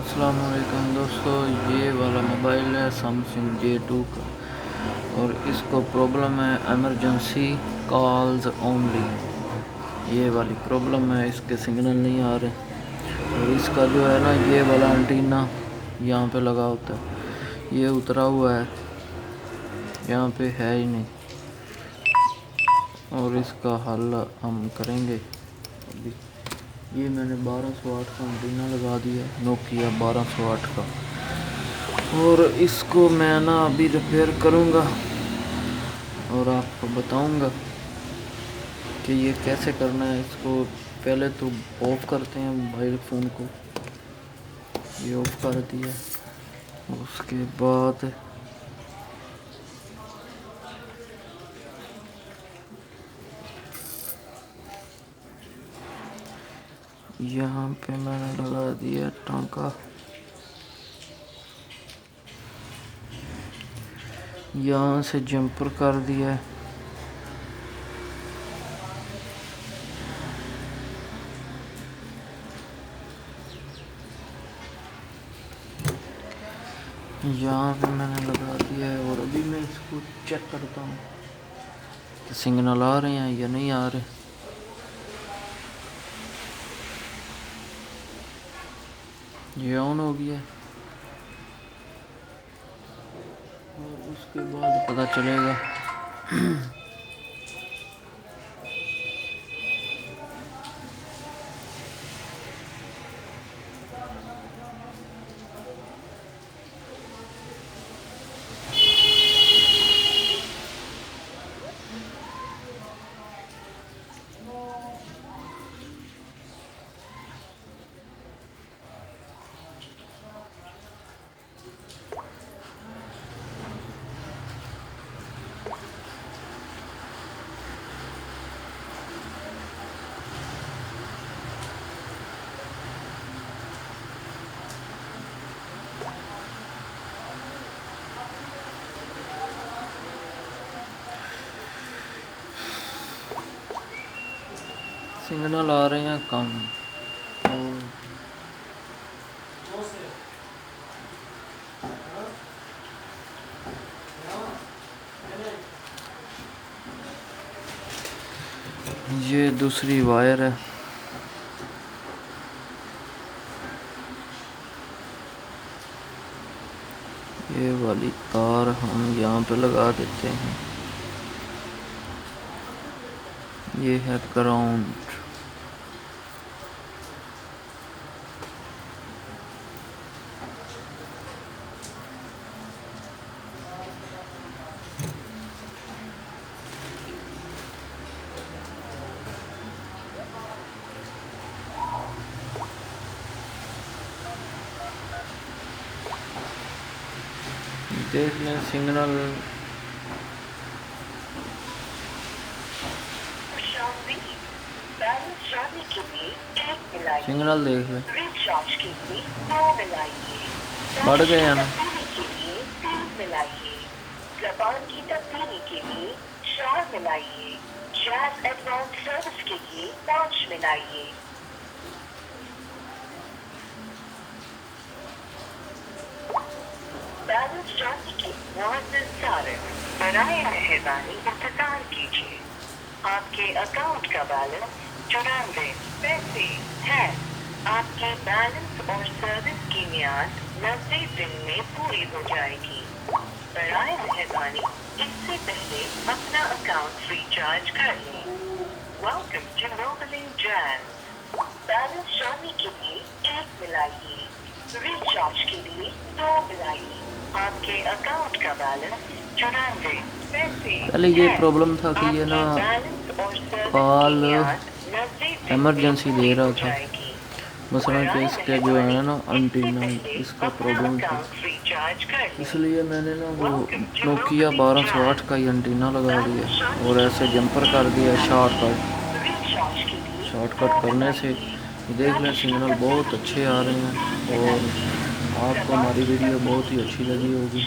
अस्सलाम वालेकुम दोस्तों, ये वाला मोबाइल है सैमसंग J2 का और इसको प्रॉब्लम है एमरजेंसी कॉल्स ओनली। ये वाली प्रॉब्लम है, इसके सिग्नल नहीं आ रहे और इसका जो है ना ये वाला एंटीना यहाँ पे लगा होता है, ये उतरा हुआ है, यहाँ पे है ही नहीं। और इसका हल हम करेंगे अभी। ये मैंने 1208 का एंटीना लगा दिया, नोकिया 1208 का, और इसको मैं ना अभी रिपेयर करूँगा और आपको बताऊँगा कि ये कैसे करना है। इसको पहले तो ऑफ़ करते हैं मोबाइल फ़ोन को, ये ऑफ़ कर दिया। उसके बाद यहाँ पे मैंने लगा दिया टांका, यहाँ से जंपर कर दिया है। यहाँ पे मैंने लगा दिया है और अभी मैं इसको चेक करता हूँ कि सिग्नल आ रहे हैं या नहीं आ रहे। ये ऑन हो गया और उसके बाद पता चलेगा। सिग्नल आ रहे हैं कम और ये दूसरी वायर है, ये वाली तार हम यहाँ पे लगा देते हैं। ये है ग्राउंड। देख लें सिग्नल, सिग्नल देख लें, बढ़ गए हैं ना। जबान की तब्दीली के लिए 4 मिलाइए, जैज एडवांस सर्विस के लिए 5 मिलाइए। बैलेंस जानने के मुआवजे सारिफ बराए मेहरबानी इंतजार कीजिए। आपके अकाउंट का बैलेंस 94 है। आपके बैलेंस और सर्विस की मियाद 90 दिन में पूरी हो जाएगी। बराए मेहरबानी इससे पहले अपना अकाउंट रिचार्ज कर लें। Welcome to mobile Jazz. Balance जानने के लिए 1 मिलाइए, रिचार्ज के लिए 2 मिलाइए। आपके अकाउंट का बैलेंस 94 पहले ये प्रॉब्लम था कि ये ना कॉल एमरजेंसी दे रहा था, मसलन कि इसके जो है ना एंटीना, इसका प्रॉब्लम था। इसलिए मैंने ना वो नोकिया 1208 का ही एंटीना लगा दिया और ऐसे जंपर कर दिया शॉर्टकट करने से। देख लें सिग्नल बहुत अच्छे आ रहे हैं और आपको हमारी वीडियो बहुत ही अच्छी लगी होगी।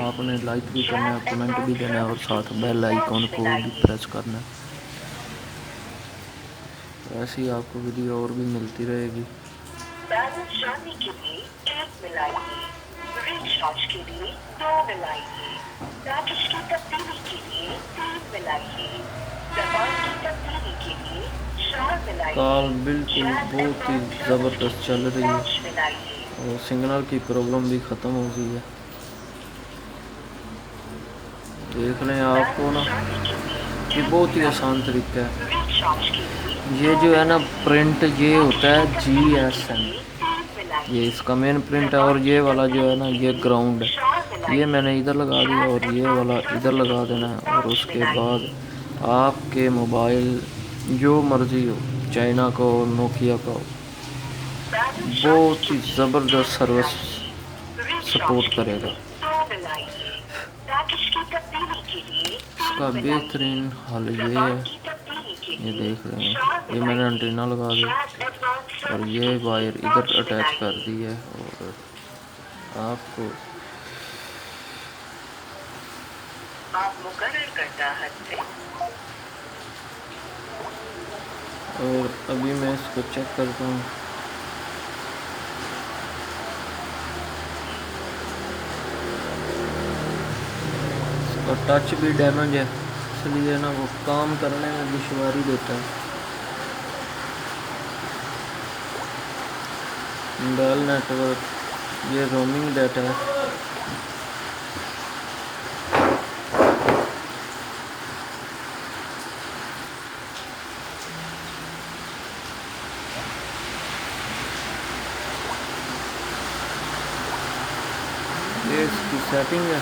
आपने लाइक भी करना है, कमेंट भी देना है और साथ बेल आइकॉन को भी प्रेस करना है। ऐसी आपको वीडियो और भी मिलती रहेगी। बैलेंस जानने के लिए रिचार्ज के लिए 2 मिलाइए। पैकेज की तब्दीली के लिए 3 मिलाइए। सामान की तब्दीली के लिए 4 मिलाइए। कॉल बिल्कुल बहुत ही ज़बरदस्त चल रही है 5 मिलाइए। और सिग्नल की प्रॉब्लम भी ख़त्म हो गई है। देख लें आपको ना, ये बहुत ही आसान तरीका है। रिचार्ज के लिए ये जो है ना प्रिंट, ये होता है GSM, ये इसका मेन प्रिंट है। और ये वाला जो है ना, ये ग्राउंड है। ये मैंने इधर लगा दिया और ये वाला इधर लगा देना है। और उसके बाद आपके मोबाइल जो मर्ज़ी हो, चाइना का हो, नोकिया का हो, बहुत ही ज़बरदस्त सर्विस सपोर्ट करेगा। इसका बेहतरीन हल ये है, ये देख रहे हैं, ये मैंने एंटीना लगा दिया और ये वायर इधर अटैच कर दी है। और आपको आप मुकर्रर करता है। और अभी मैं इसको चेक करता हूँ। इसका टच भी डैमेज है, इसलिए ना वो काम करने में दुश्वारी देता है। मोबाइल नेटवर्क, ये रोमिंग डाटा है। ये इसकी सेटिंग है।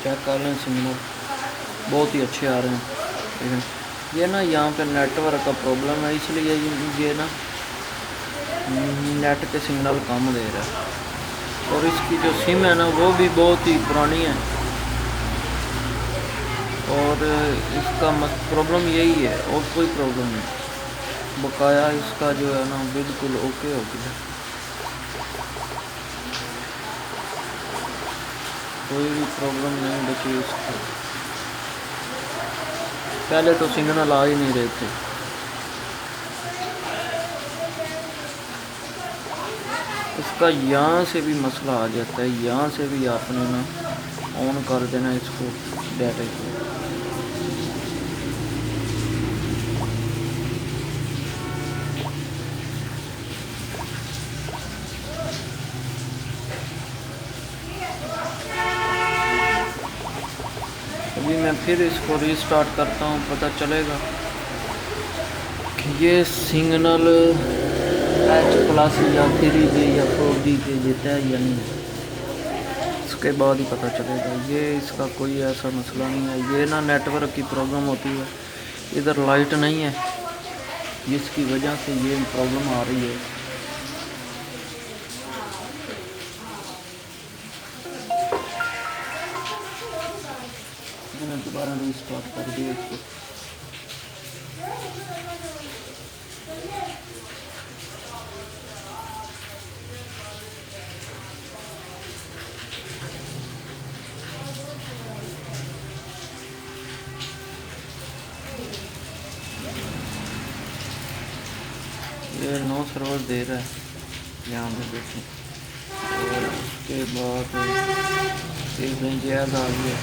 चेक कर लें, सिग्नल बहुत ही अच्छे आ रहे हैं। लेकिन ये ना यहाँ पे नेटवर्क का प्रॉब्लम है, इसलिए ये ना नेट के सिग्नल कम दे रहा है। और इसकी जो सिम है ना, वो भी बहुत ही पुरानी है। और इसका प्रॉब्लम यही है और कोई प्रॉब्लम नहीं। बकाया इसका जो है ना बिल्कुल ओके हो गया, कोई भी प्रॉब्लम नहीं बची इसको। पहले तो सिग्नल आ ही नहीं रहे थे। इसका यहाँ से भी मसला आ जाता है, यहाँ से भी आपने ना ऑन कर देना इसको, डाटा को। अभी मैं फिर इसको रीस्टार्ट करता हूँ, पता चलेगा कि ये सिग्नल H+ या 3G या 4G के देता है या नहीं। इसके बाद ही पता चलेगा। ये इसका कोई ऐसा मसला नहीं है। ये ना नेटवर्क की प्रॉब्लम होती है, इधर लाइट नहीं है जिसकी वजह से ये प्रॉब्लम आ रही है। मैंने दोबारा रीस्टार्ट कर दिया इसको। ये नो सर्वर दे रहा है, यहाँ पे देखें। और उसके बाद एक रेंज आ गया।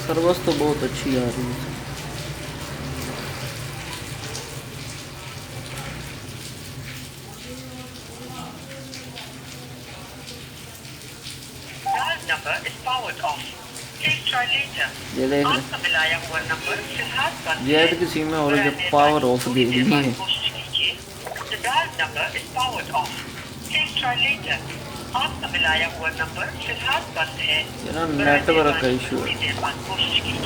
सर्विस तो बहुत अच्छी आ रही है। number is powered off. Please try later. ये देख रहे आपका मिलाया हुआ नंबर फिलहाल बंद है। जेड की सिम में और जब पावर ऑफ दे दी है। कोशिश कीजिए। The dialed number is powered off. Please try later. आपका मिलाया हुआ नंबर फिलहाल बंद है। ये ना नेटवर्क का इशू है। थोड़ी देर बाद कोशिश कीजिए।